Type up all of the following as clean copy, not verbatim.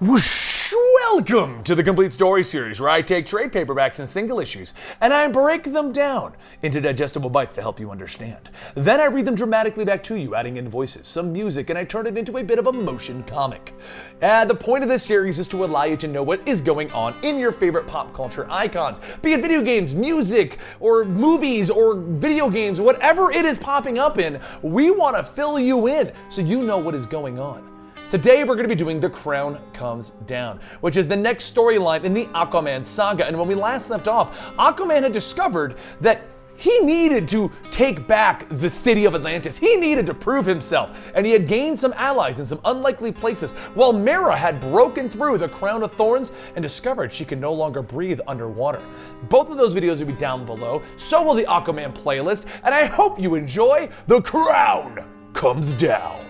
Whoosh! Welcome to the Complete Story series, where I take trade paperbacks and single issues and I break them down into digestible bites to help you understand. Then I read them dramatically back to you, adding in voices, some music, and I turn it into a bit of a motion comic. The point of this series is to allow you to know what is going on in your favorite pop culture icons, be it video games, music, or movies, or video games, whatever it is popping up in. We want to fill you in so you know what is going on. Today we're going to be doing The Crown Comes Down, which is the next storyline in the Aquaman saga. And when we last left off, Aquaman had discovered that he needed to take back the city of Atlantis. He needed to prove himself, and he had gained some allies in some unlikely places, while Mera had broken through the Crown of Thorns and discovered she could no longer breathe underwater. Both of those videos will be down below, so will the Aquaman playlist, and I hope you enjoy The Crown Comes Down.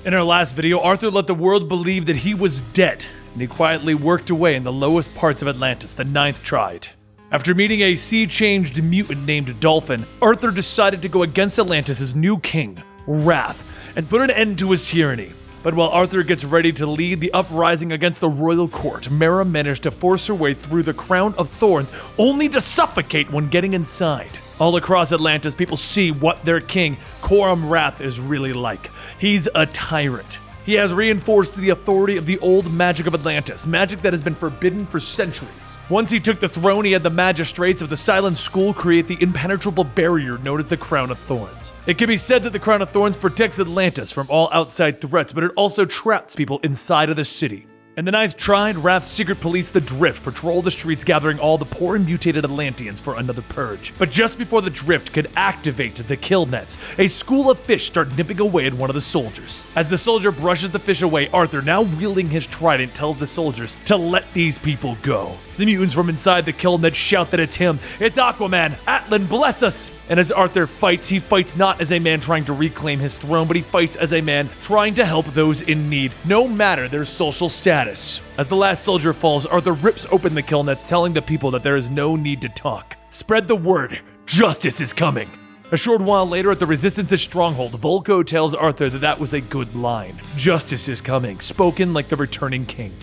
In our last video, Arthur let the world believe that he was dead, and he quietly worked away in the lowest parts of Atlantis, the Ninth Triad. After meeting a sea-changed mutant named Dolphin, Arthur decided to go against Atlantis' new king, Wrath, and put an end to his tyranny. But while Arthur gets ready to lead the uprising against the royal court, Mera managed to force her way through the Crown of Thorns, only to suffocate when getting inside. All across Atlantis, people see what their king, Coram Wrath, is really like. He's a tyrant. He has reinforced the authority of the old magic of Atlantis, magic that has been forbidden for centuries. Once he took the throne, he had the magistrates of the Silent School create the impenetrable barrier known as the Crown of Thorns. It can be said that the Crown of Thorns protects Atlantis from all outside threats, but it also traps people inside of the city. In the Ninth Triad, Wrath's secret police, the Drift, patrol the streets gathering all the poor and mutated Atlanteans for another purge. But just before the Drift could activate the kill nets, a school of fish start nipping away at one of the soldiers. As the soldier brushes the fish away, Arthur, now wielding his trident, tells the soldiers to let these people go. The mutants from inside the kill net shout that it's him. It's Aquaman! Atlan, bless us! And as Arthur fights, he fights not as a man trying to reclaim his throne, but he fights as a man trying to help those in need, no matter their social status. As the last soldier falls, Arthur rips open the kill nets, telling the people that there is no need to talk. Spread the word. Justice is coming. A short while later, at the Resistance's stronghold, Volko tells Arthur that was a good line. Justice is coming, spoken like the returning king.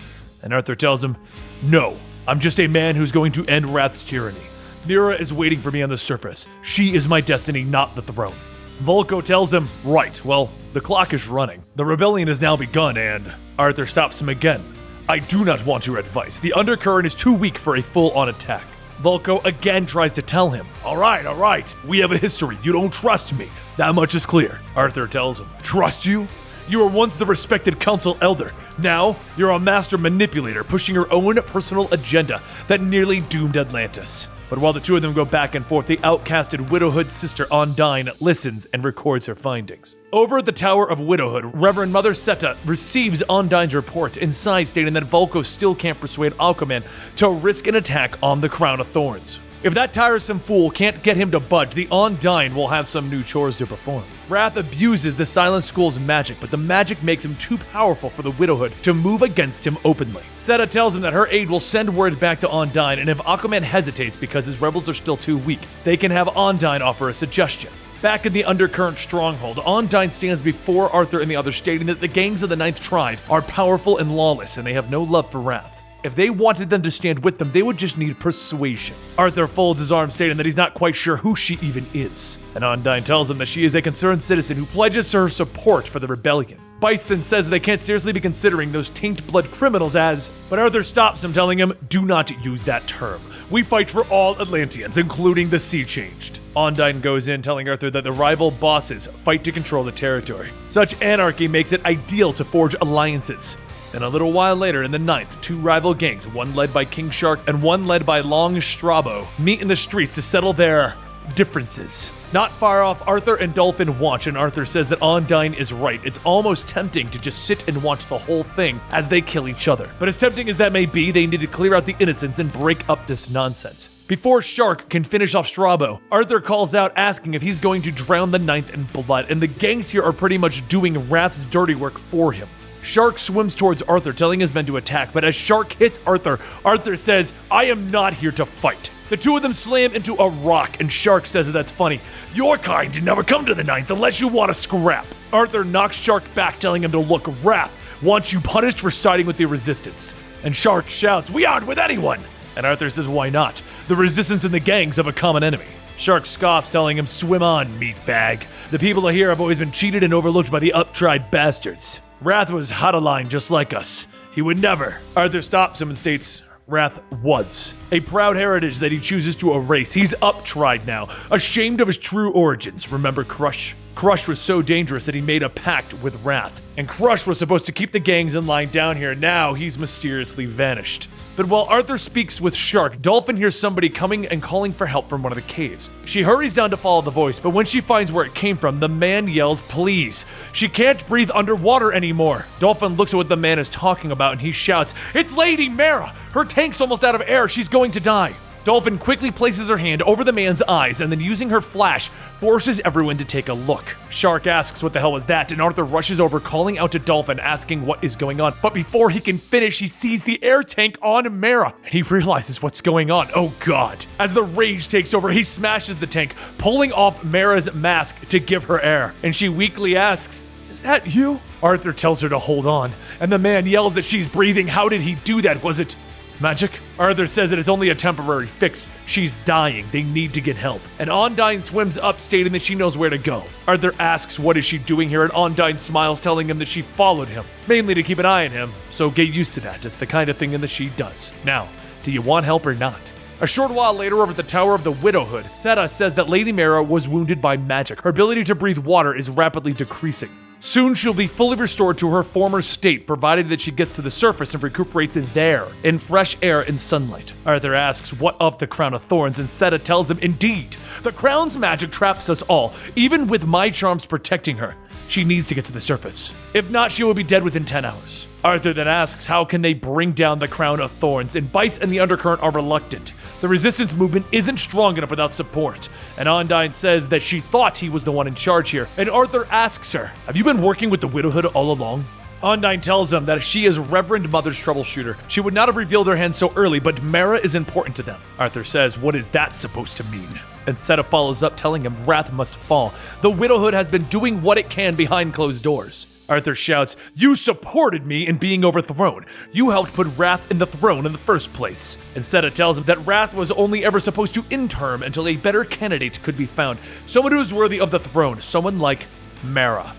And Arthur tells him, no, I'm just a man who's going to end Wrath's tyranny. Mera is waiting for me on the surface. She is my destiny, not the throne. Volko tells him, right, well, the clock is running. The rebellion has now begun, and Arthur stops him again. I do not want your advice. The undercurrent is too weak for a full-on attack. Volko again tries to tell him, all right, we have a history. You don't trust me. That much is clear. Arthur tells him, trust you? You were once the respected council elder. Now, you're a master manipulator pushing your own personal agenda that nearly doomed Atlantis. But while the two of them go back and forth, the outcasted widowhood sister Ondine listens and records her findings. Over at the Tower of Widowhood, Reverend Mother Seta receives Ondine's report, inside stating that Volko still can't persuade Aquaman to risk an attack on the Crown of Thorns. If that tiresome fool can't get him to budge, the Ondine will have some new chores to perform. Wrath abuses the Silent School's magic, but the magic makes him too powerful for the Widowhood to move against him openly. Seta tells him that her aide will send word back to Ondine, and if Aquaman hesitates because his rebels are still too weak, they can have Ondine offer a suggestion. Back in the Undercurrent stronghold, Ondine stands before Arthur and the others, stating that the gangs of the Ninth Triad are powerful and lawless, and they have no love for Wrath. If they wanted them to stand with them, they would just need persuasion. Arthur folds his arms, stating that he's not quite sure who she even is. And Ondine tells him that she is a concerned citizen who pledges her support for the rebellion. Bice then says they can't seriously be considering those taint-blood criminals as... But Arthur stops him, telling him, do not use that term. We fight for all Atlanteans, including the Sea-Changed. Ondine goes in, telling Arthur that the rival bosses fight to control the territory. Such anarchy makes it ideal to forge alliances. And a little while later, in the Ninth, two rival gangs, one led by King Shark and one led by Long Strabo, meet in the streets to settle their differences. Not far off, Arthur and Dolphin watch, and Arthur says that Ondine is right. It's almost tempting to just sit and watch the whole thing as they kill each other. But as tempting as that may be, they need to clear out the innocents and break up this nonsense. Before Shark can finish off Strabo, Arthur calls out asking if he's going to drown the Ninth in blood, and the gangs here are pretty much doing Wrath's dirty work for him. Shark swims towards Arthur, telling his men to attack, but as Shark hits Arthur, Arthur says, I am not here to fight. The two of them slam into a rock, and Shark says that that's funny. Your kind never come to the Ninth unless you want to scrap. Arthur knocks Shark back, telling him to look, Wrath wants you punished for siding with the Resistance. And Shark shouts, "We aren't with anyone!" And Arthur says, "Why not? The Resistance and the gangs have a common enemy." Shark scoffs, telling him, "Swim on, meatbag. The people here have always been cheated and overlooked by the uptried bastards. Wrath was out of line just like us. He would never." Arthur stops him and states, Wrath was a proud heritage that he chooses to erase. He's uptried now, ashamed of his true origins. Remember Crush? Crush was so dangerous that he made a pact with Wrath. And Crush was supposed to keep the gangs in line down here. Now he's mysteriously vanished. But while Arthur speaks with Shark, Dolphin hears somebody coming and calling for help from one of the caves. She hurries down to follow the voice, but when she finds where it came from, the man yells, "Please!" She can't breathe underwater anymore. Dolphin looks at what the man is talking about and he shouts, "It's Lady Mara! Her tank's almost out of air. She's going to die." Dolphin quickly places her hand over the man's eyes and then using her flash, forces everyone to take a look. Shark asks what the hell was that, and Arthur rushes over calling out to Dolphin asking what is going on. But before he can finish, he sees the air tank on Mara, and he realizes what's going on. Oh god. As the rage takes over, he smashes the tank, pulling off Mara's mask to give her air. And she weakly asks, "Is that you?" Arthur tells her to hold on, and the man yells that she's breathing. How did he do that? Was it magic? Arthur says that it's only a temporary fix. She's dying. They need to get help. And Ondine swims up, stating that she knows where to go. Arthur asks what is she doing here, and Ondine smiles, telling him that she followed him, mainly to keep an eye on him, so get used to that. It's the kind of thing that she does. Now, do you want help or not? A short while later, over at the Tower of the Widowhood, Seta says that Lady Mara was wounded by magic. Her ability to breathe water is rapidly decreasing. Soon she'll be fully restored to her former state, provided that she gets to the surface and recuperates there, in fresh air and sunlight. Arthur asks what of the Crown of Thorns, and Seta tells him, indeed, the Crown's magic traps us all, even with my charms protecting her. She needs to get to the surface. If not, she will be dead within 10 hours. Arthur then asks how can they bring down the Crown of Thorns, and Bice and the Undercurrent are reluctant. The resistance movement isn't strong enough without support, and Ondine says that she thought he was the one in charge here, and Arthur asks her, have you been working with the Widowhood all along? Ondine tells him that she is Reverend Mother's troubleshooter. She would not have revealed her hand so early, but Mara is important to them. Arthur says, what is that supposed to mean? And Seta follows up, telling him Wrath must fall. The Widowhood has been doing what it can behind closed doors. Arthur shouts, you supported me in being overthrown. You helped put Wrath in the throne in the first place. And Seta tells him that Wrath was only ever supposed to interim until a better candidate could be found. Someone who is worthy of the throne, someone like Mara.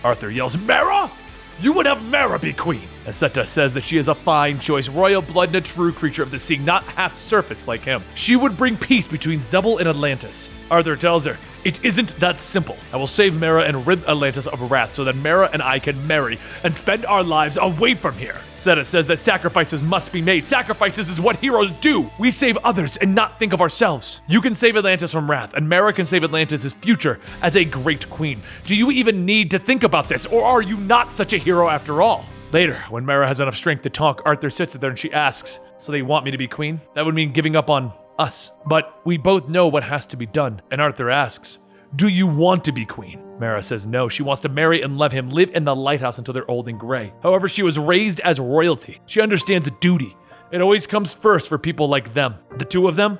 Arthur yells, Mara? You would have Mara be queen. And Seta says that she is a fine choice, royal blood and a true creature of the sea, not half surface like him. She would bring peace between Zebel and Atlantis. Arthur tells her, it isn't that simple. I will save Mara and rid Atlantis of Wrath so that Mara and I can marry and spend our lives away from here. Seta says that sacrifices must be made. Sacrifices is what heroes do. We save others and not think of ourselves. You can save Atlantis from Wrath, and Mara can save Atlantis' future as a great queen. Do you even need to think about this, or are you not such a hero after all? Later, when Mara has enough strength to talk, Arthur sits there and she asks, so they want me to be queen? That would mean giving up on us. But we both know what has to be done. And Arthur asks, do you want to be queen? Mara says no. She wants to marry and let him live in the lighthouse until they're old and gray. However, she was raised as royalty. She understands duty. It always comes first for people like them. The two of them,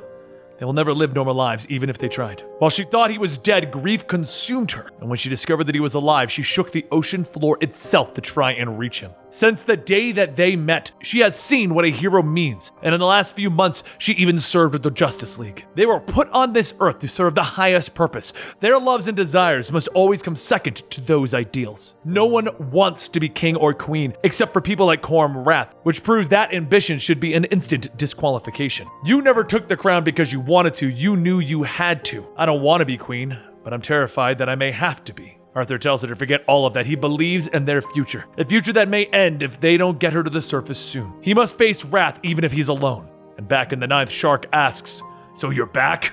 they will never live normal lives, even if they tried. While she thought he was dead, grief consumed her. And when she discovered that he was alive, she shook the ocean floor itself to try and reach him. Since the day that they met, she has seen what a hero means. And in the last few months, she even served with the Justice League. They were put on this earth to serve the highest purpose. Their loves and desires must always come second to those ideals. No one wants to be king or queen, except for people like Corm Wrath, which proves that ambition should be an instant disqualification. You never took the crown because you wanted to. You knew you had to. I don't want to be queen, but I'm terrified that I may have to be. Arthur tells her to forget all of that. He believes in their future. A future that may end if they don't get her to the surface soon. He must face Wrath even if he's alone. And back in the ninth, Shark asks, so you're back?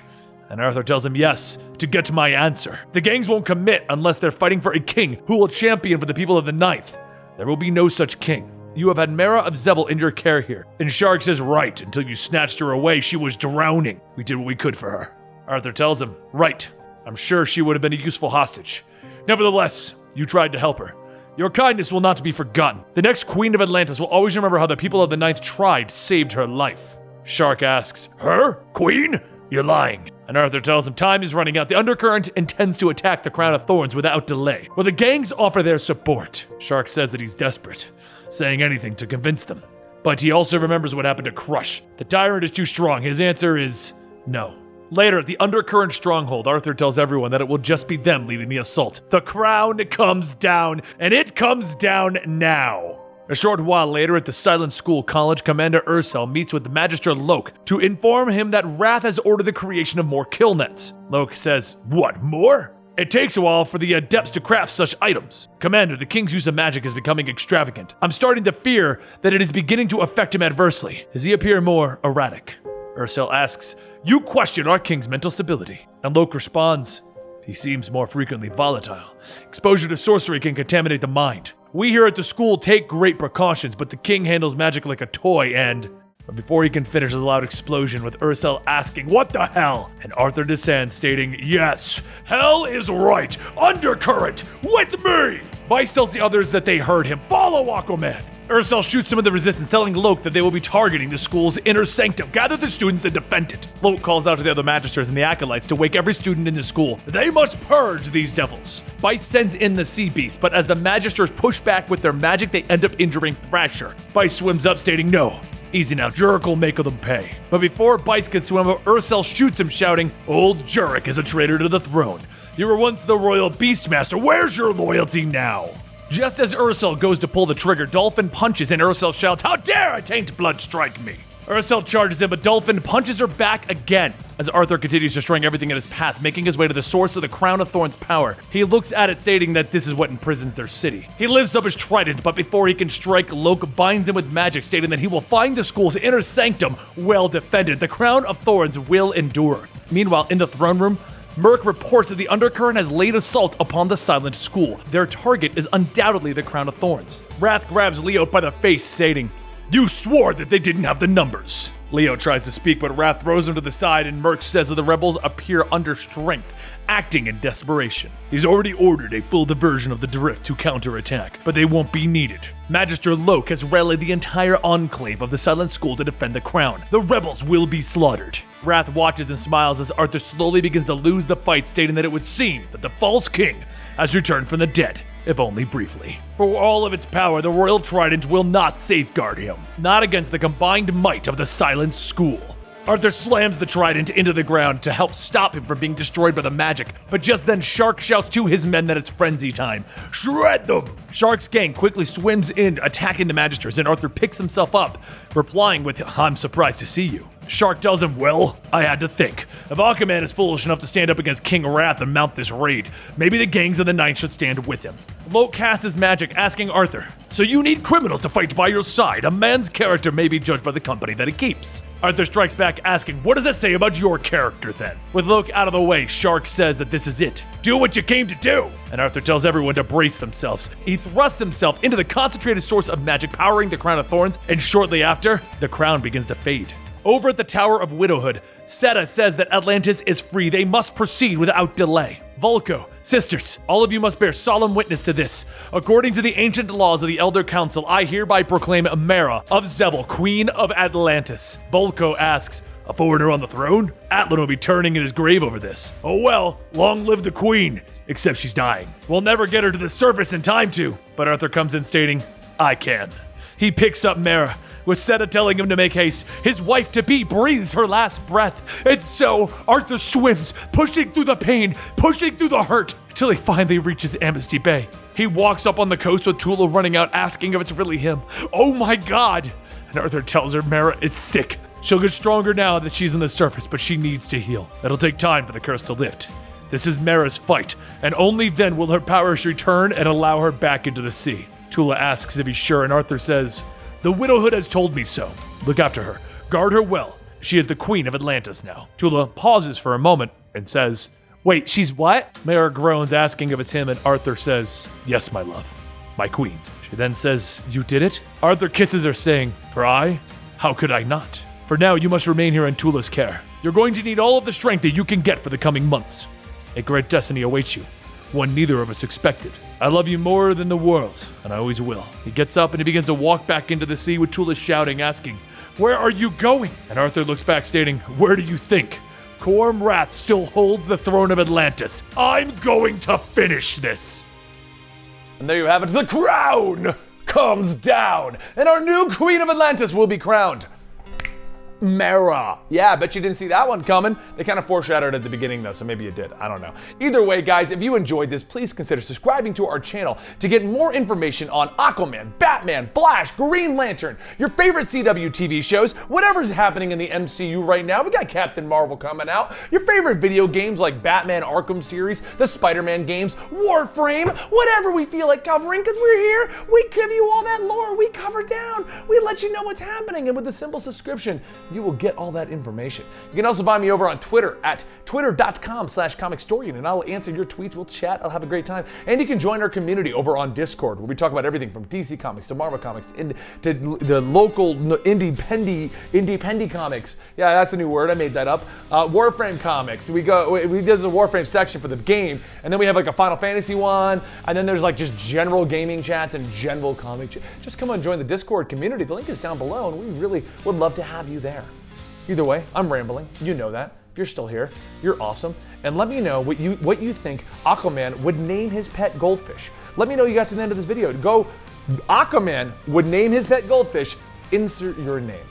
And Arthur tells him yes, to get my answer. The gangs won't commit unless they're fighting for a king who will champion for the people of the ninth. There will be no such king. You have had Mara of Zebel in your care here. And Shark says, right, until you snatched her away, she was drowning. We did what we could for her. Arthur tells him, right, I'm sure she would have been a useful hostage. Nevertheless, you tried to help her. Your kindness will not be forgotten. The next queen of Atlantis will always remember how the people of the ninth tribe saved her life. Shark asks, her? Queen? You're lying. And Arthur tells him time is running out. The Undercurrent intends to attack the Crown of Thorns without delay. Will the gangs offer their support? Shark says that he's desperate. saying anything to convince them. But he also remembers what happened to Crush. The tyrant is too strong. His answer is no. Later, at the Undercurrent stronghold, Arthur tells everyone that it will just be them leading the assault. The crown comes down, and it comes down now. A short while later, at the Silent School College, Commander Ursel meets with the Magister Loke to inform him that Wrath has ordered the creation of more kill nets. Loke says, "What, more? It takes a while for the adepts to craft such items. Commander, the king's use of magic is becoming extravagant. I'm starting to fear that it is beginning to affect him adversely. Does he appear more erratic?" Ursel asks, "You question our king's mental stability." And Loke responds, "He seems more frequently volatile. Exposure to sorcery can contaminate the mind. We here at the school take great precautions, but the king handles magic like a toy and..." But before he can finish, there's a loud explosion with Ursel asking, "What the hell?" And Arthur descends, stating, "Yes, hell is right. Undercurrent, with me!" Vice tells the others that they heard him. "Follow Aquaman!" Ursel shoots some of the resistance, telling Loke that they will be targeting the school's inner sanctum. Gather the students and defend it. Loke calls out to the other magisters and the acolytes to wake every student in the school. They must purge these devils. Vice sends in the sea beast, but as the magisters push back with their magic, they end up injuring Thrasher. Vice swims up, stating, "No. Easy now, Jurek will make them pay." But before Vice can swim up, Ursel shoots him, shouting, "Old Jurek is a traitor to the throne. You were once the royal beastmaster. Where's your loyalty now?" Just as Ursel goes to pull the trigger, Dolphin punches and Ursel shouts, "How dare a taint blood strike me?" Ursel charges him, but Dolphin punches her back again. As Arthur continues destroying everything in his path, making his way to the source of the Crown of Thorns' power, he looks at it, stating that this is what imprisons their city. He lifts up his trident, but before he can strike, Loke binds him with magic, stating that he will find the school's inner sanctum well defended. The Crown of Thorns will endure. Meanwhile, in the throne room, Merc reports that the Undercurrent has laid assault upon the Silent School. Their target is undoubtedly the Crown of Thorns. Wrath grabs Leo by the face, stating, "You swore that they didn't have the numbers." Leo tries to speak, but Wrath throws him to the side, and Merc says that the rebels appear under strength, acting in desperation. He's already ordered a full diversion of the drift to counterattack, but they won't be needed. Magister Loke has rallied the entire enclave of the Silent School to defend the crown. The rebels will be slaughtered. Wrath watches and smiles as Arthur slowly begins to lose the fight, stating that it would seem that the false king has returned from the dead, if only briefly. For all of its power, the royal trident will not safeguard him, not against the combined might of the Silent School. Arthur slams the trident into the ground to help stop him from being destroyed by the magic, but just then Shark shouts to his men that it's frenzy time. Shred them! Shark's gang quickly swims in, attacking the magisters, and Arthur picks himself up, replying with, "I'm surprised to see you." Shark tells him, "Well, I had to think. If Aquaman is foolish enough to stand up against King Wrath and mount this raid, maybe the gangs of the Ninth should stand with him." Loke casts his magic, asking Arthur, "So you need criminals to fight by your side? A man's character may be judged by the company that he keeps." Arthur strikes back, asking, "What does that say about your character then?" With Loke out of the way, Shark says that this is it. Do what you came to do! And Arthur tells everyone to brace themselves. He thrusts himself into the concentrated source of magic powering the Crown of Thorns, and shortly after, the crown begins to fade. Over at the Tower of Widowhood, Seta says that Atlantis is free. They must proceed without delay. Volko, sisters, all of you must bear solemn witness to this. According to the ancient laws of the Elder Council, I hereby proclaim Mara of Zebel, Queen of Atlantis. Volko asks, "A foreigner on the throne? Atlan will be turning in his grave over this." "Oh well, long live the queen, except she's dying. We'll never get her to the surface in time to." But Arthur comes in stating, "I can." He picks up Mara, with Seta telling him to make haste. His wife-to-be breathes her last breath. And so, Arthur swims, pushing through the pain, pushing through the hurt, till he finally reaches Amnesty Bay. He walks up on the coast with Tula running out, asking if it's really him. "Oh my god!" And Arthur tells her Mara is sick. She'll get stronger now that she's on the surface, but she needs to heal. It'll take time for the curse to lift. This is Mara's fight, and only then will her powers return and allow her back into the sea. Tula asks if he's sure, and Arthur says, "The widowhood has told me so. Look after her. Guard her well. She is the queen of Atlantis now." Tula pauses for a moment and says, "Wait, she's what?" Mara groans, asking if it's him, and Arthur says, "Yes, my love. My queen." She then says, "You did it?" Arthur kisses her, saying, "For I? How could I not? For now, you must remain here in Tula's care. You're going to need all of the strength that you can get for the coming months. A great destiny awaits you, one neither of us expected. I love you more than the world, and I always will." He gets up and he begins to walk back into the sea with Tula shouting, asking, "Where are you going?" And Arthur looks back, stating, "Where do you think? Corm Wrath still holds the throne of Atlantis. I'm going to finish this." And there you have it. The crown comes down, and our new Queen of Atlantis will be crowned. Mara. Yeah, I bet you didn't see that one coming. They kind of foreshadowed at the beginning though, so maybe you did. I don't know. Either way, guys, if you enjoyed this, please consider subscribing to our channel to get more information on Aquaman, Batman, Flash, Green Lantern, your favorite CW TV shows, whatever's happening in the MCU right now. We got Captain Marvel coming out, your favorite video games like Batman Arkham series, the Spider-Man games, Warframe, whatever we feel like covering, because we're here, we give you all that lore, we cover down, we let you know what's happening, and with a simple subscription, you will get all that information. You can also find me over on Twitter at twitter.com/Comicstorian, and I'll answer your tweets. We'll chat. I'll have a great time. And you can join our community over on Discord, where we talk about everything from DC Comics to Marvel Comics to the local indie comics. Yeah, that's a new word. I made that up. Warframe comics. We did a Warframe section for the game, and then we have like a Final Fantasy one, and then there's like just general gaming chats and general comic chats. Just come on and join the Discord community. The link is down below, and we really would love to have you there. Either way, I'm rambling. You know that. If you're still here, you're awesome. And let me know what you think Aquaman would name his pet goldfish. Let me know you got to the end of this video. Go, Aquaman would name his pet goldfish. Insert your name.